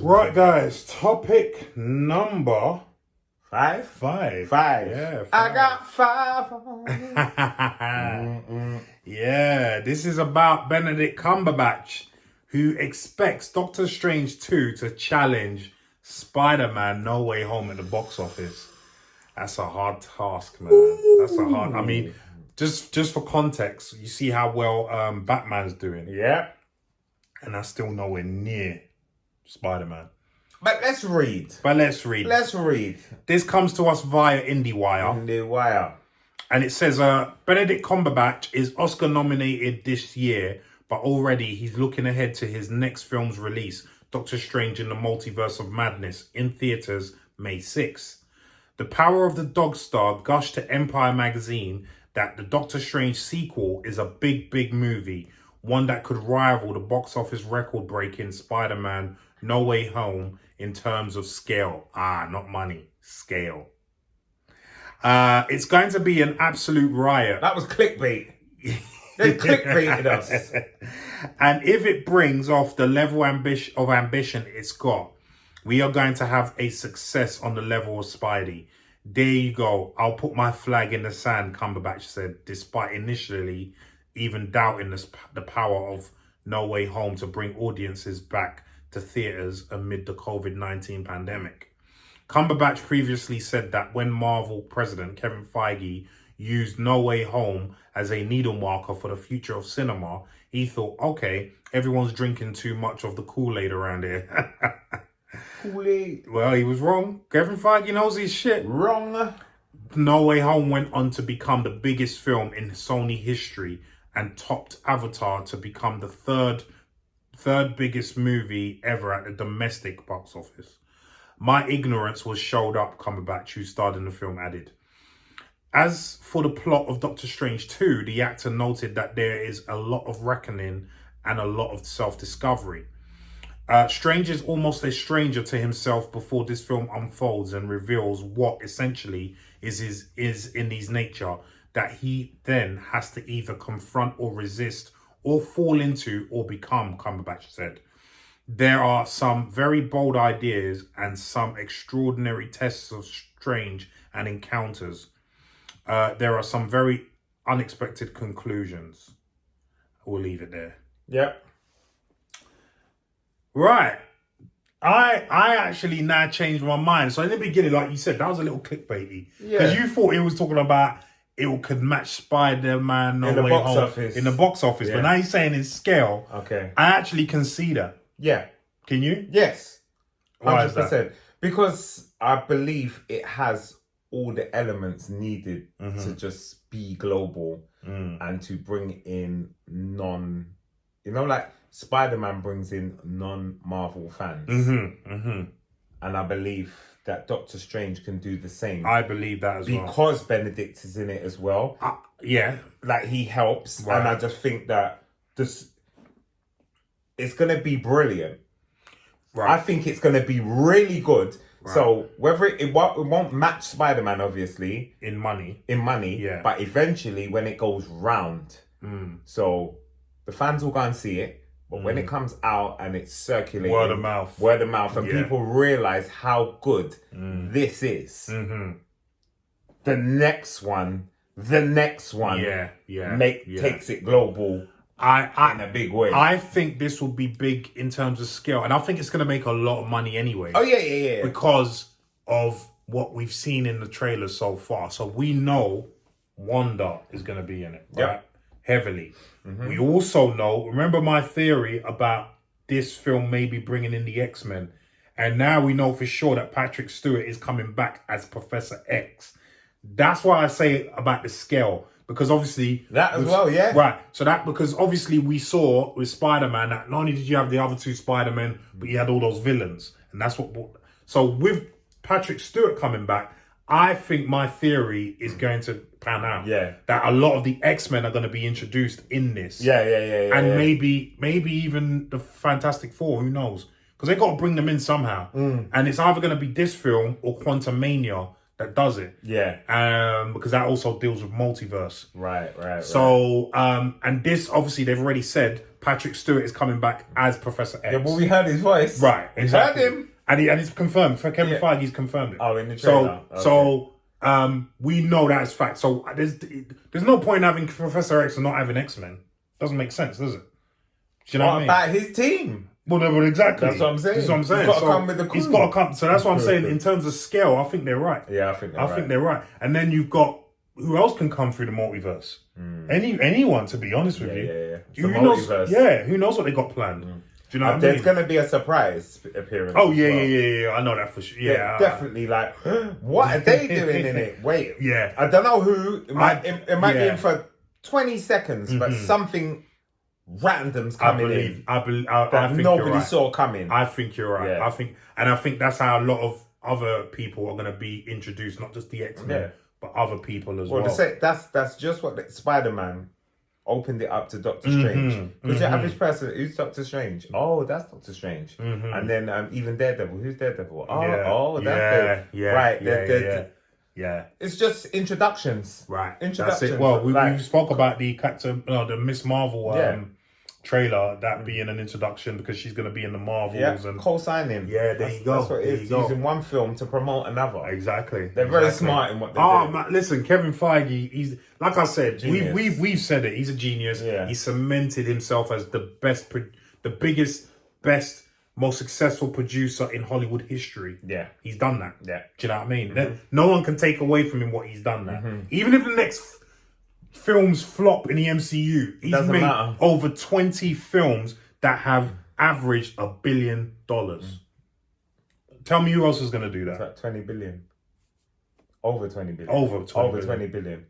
Right, guys. Topic number Five. Yeah, I got 5 on Yeah, this is about Benedict Cumberbatch, who expects Doctor Strange 2 to challenge Spider-Man No Way Home at the box office. That's a hard task, man. That's a hard... I mean, just for context, you see how well Batman's doing. Yeah. And that's still nowhere near Spider-Man. But let's read. Let's read. This comes to us via IndieWire. And it says, Benedict Cumberbatch is Oscar nominated this year, but already he's looking ahead to his next film's release, Doctor Strange in the Multiverse of Madness, in theatres May 6th. The Power of the Dog star gushed to Empire magazine that the Doctor Strange sequel is a big movie, one that could rival the box office record-breaking Spider-Man No Way Home in terms of scale. Not money, scale. It's going to be an absolute riot. That was clickbait. They clickbaited us. And if it brings off the level of ambition it's got, we are going to have a success on the level of Spidey. There you go. I'll put my flag in the sand, Cumberbatch said, despite initially even doubting the power of No Way Home to bring audiences back to theatres amid the COVID-19 pandemic. Cumberbatch previously said that when Marvel president Kevin Feige used No Way Home as a needle marker for the future of cinema, he thought, okay, everyone's drinking too much of the Kool-Aid around here. Kool-Aid. Well, he was wrong. Kevin Feige knows his shit. Wrong. No Way Home went on to become the biggest film in Sony history and topped Avatar to become the third biggest movie ever at the domestic box office. My ignorance was showed up, Cumberbatch, who starred in the film, added. As for the plot of Doctor Strange 2, the actor noted that there is a lot of reckoning and a lot of self-discovery. Strange is almost a stranger to himself before this film unfolds and reveals what essentially is in his nature that he then has to either confront or resist or fall into or become, Cumberbatch said. There are some very bold ideas and some extraordinary tests of Strange and encounters. There are some very unexpected conclusions. We'll leave it there. Yep. Right. I actually now changed my mind. So in the beginning, like you said, that was a little clickbaity. Because you thought it was talking about it could match Spider-Man No Way Home in the box office. But now you're saying in scale. Okay. I actually can see that. Yeah. Can you? Yes. 100%. Why is that? Because I believe it has all the elements needed to just be global and to bring in like Spider-Man brings in non-Marvel fans. And I believe that Doctor Strange can do the same. I believe that as well. Because Benedict is in it as well. Yeah. Like, he helps. Right. And I just think that it's going to be brilliant. Right. I think it's going to be really good. Right. So whether it won't match Spider-Man, obviously. In money. Yeah. But eventually, when it goes round. So the fans will go and see it. But when it comes out and it's circulating... Word of mouth. And people realise how good this is. The next one takes it global in a big way. I think this will be big in terms of scale. And I think it's going to make a lot of money anyway. Oh, yeah. Because of what we've seen in the trailer so far. So we know Wanda is going to be in it, right? Yep. Heavily. We also know, remember my theory about this film maybe bringing in the X-Men. And now we know for sure that Patrick Stewart is coming back as Professor X. That's why I say about the scale. Because obviously... That as well, yeah. Right. So because obviously we saw with Spider-Man that not only did you have the other two Spider-Men, but you had all those villains. And that's what... So with Patrick Stewart coming back, I think my theory is going to pan out. Yeah. That a lot of the X-Men are going to be introduced in this. Yeah. And maybe even the Fantastic Four, who knows? Because they got to bring them in somehow. And it's either going to be this film or Quantumania that does it. Yeah. Because that also deals with multiverse. Right. So, and this, obviously, they've already said Patrick Stewart is coming back as Professor X. Yeah, well, we heard his voice. Right, exactly. We heard him. And it's confirmed. For Kevin Feige's confirmed it. Oh, in the trailer. So we know that is fact. So there's no point in having Professor X and not having X-Men. Doesn't make sense, does it? Do you know what I mean? About his team? Well, exactly. That's what I'm saying. That's what I'm saying. He's got to come with the crew. He's got to come. So that's what I'm saying. In terms of scale, I think they're right. Yeah, I think they're right. And then you've got, who else can come through the multiverse? Anyone, to be honest with you. Yeah. Who knows what they got planned? Do you know what I mean? There's going to be a surprise appearance. Oh, yeah. I know that for sure. Yeah. Definitely. Like, what are they doing in it? Wait. Yeah. I don't know who. It might be in for 20 seconds, but something random's coming in. I think nobody you're right. saw coming. I think you're right. Yeah. I think that's how a lot of other people are going to be introduced, not just the X-Men, but other people as well. That's just what Spider-Man opened it up to Doctor Strange. Because your average person, who's Doctor Strange? Oh, that's Doctor Strange. And then even Daredevil. Who's Daredevil? That's Yeah. It's just introductions. Right. Introductions. That's it. Well, we spoke about the Miss Marvel trailer, that being an introduction because she's going to be in the Marvels. And co-signing. Yeah, there you go. That's what it is. Using one film to promote another. Exactly. They're very smart in what they do. Man, listen, Kevin Feige, he's, like I said, we've said it, he's a genius. Yeah. He cemented himself as the biggest, best, most successful producer in Hollywood history. Yeah. He's done that. Yeah. Do you know what I mean? No one can take away from him what he's done now. Even if the next films flop in the MCU, he's made over 20 films that have averaged $1 billion. Tell me who else is going to do that? It's like 20 billion. Over 20 billion. Over 20 billion.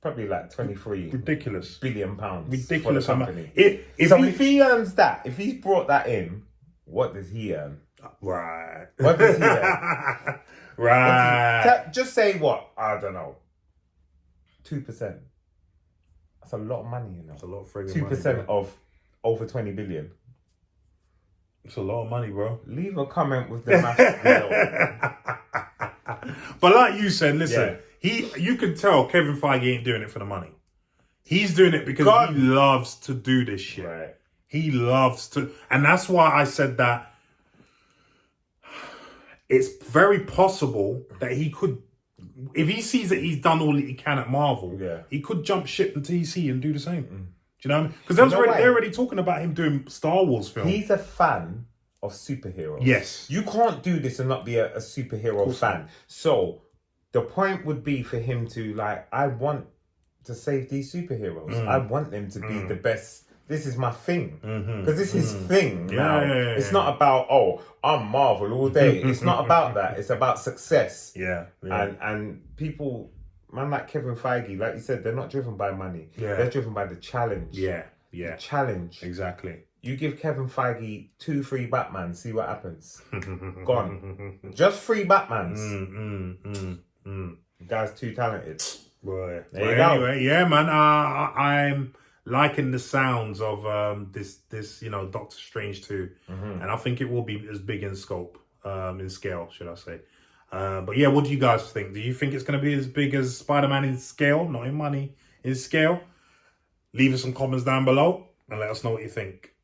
Probably like 23 ridiculous billion pounds. Ridiculous for the company. If he earns that, if he's brought that in, what does he earn? Right. What does he earn? Right. Just say what? I don't know. 2%. That's a lot of money, you know. That's a lot of friggin' 2% of over 20 billion. It's a lot of money, bro. Leave a comment with the math. But like you said, listen, you can tell Kevin Feige ain't doing it for the money. He's doing it because he loves to do this shit. Right. He loves to, and that's why I said that it's very possible that he could, if he sees that he's done all that he can at Marvel, he could jump ship to DC and do the same. Do you know what I mean? Because they're already talking about him doing Star Wars films. He's a fan of superheroes. Yes. You can't do this and not be a superhero fan. So the point would be for him to I want to save these superheroes. I want them to be the best. This is my thing. Because this is his thing now. It's not about, I'm Marvel all day. It's not about that. It's about success. And people, man like Kevin Feige, like you said, they're not driven by money. They're driven by the challenge. The challenge. Exactly. You give Kevin Feige 2 free Batmans, see what happens. Gone. Just 3 Batmans. The guy's too talented. Right. There you go. Anyway, yeah, man. I'm liking the sounds of this Doctor Strange 2, and I think it will be as big in scope, in scale, should I say? But yeah, what do you guys think? Do you think it's going to be as big as Spider-Man in scale, not in money, in scale? Leave us some comments down below and let us know what you think.